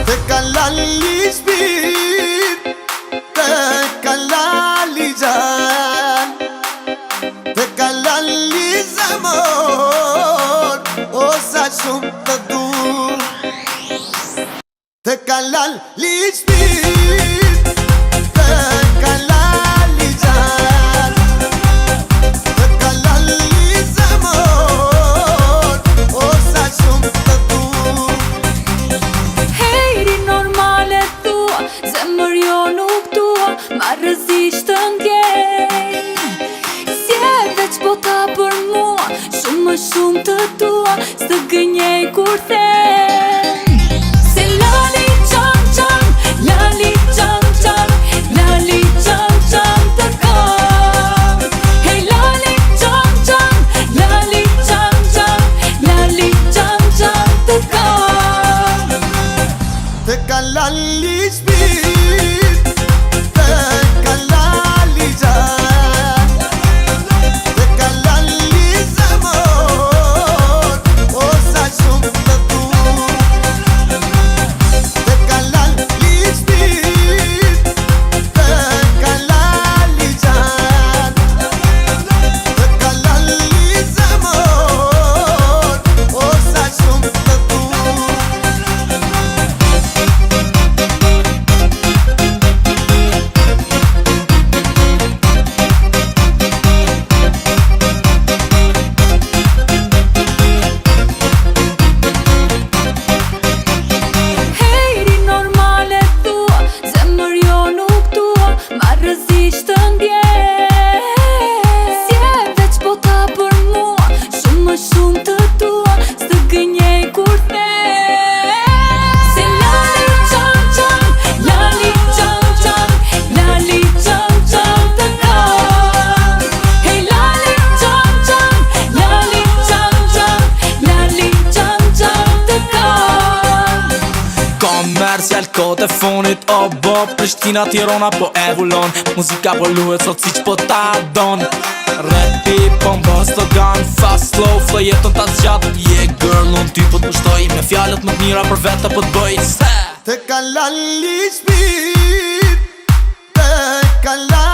Te kalali shpirt, te kalali gjan, te kalali zemër, o sa shumë të dur. Te kalali shpirt, te kalali gjan, te kalali zemër, o sa shumë të dur. Hejri normale thua, zemër jo nuk tua, ma rëzisht të ndjej. Si e veç bota për mua, shumë më shumë të tua, së gënjej kur them. Se lali qam qam, lali qam qam, lali qam qam të kam. Hej lali qam qam, lali qam qam, lali qam qam të kam. Te kalali shpirt, te kalali gjan, te kalali zemër, o sa shumë të dur. Te kalali shpirt, te kalali gjan, te kalali zemër, o sa shumë të dur. Hejri normale thua, zemër jo nuk tua, ma rëzisht të ndjej. Si e veç bota për mua, shumë më shumë të tua, së gënjej kur them. Se lali qam qam, lali qam qam, lali qam qam të kam. Hej lali qam qam, lali qam qam, lali qam qam të kam. Komercial kod e fonit, o bo Prishtina, Tirana po evullon. Muzika po luhet sot siq po ta don. Rapi po mbo slogan, fast slow, flow jeton ta zgjat. Yeah girl, unë ty po t'pushtoj, me fjalët më t'mira për vete po t'bëj. Se Te kalali shpirt, te kalali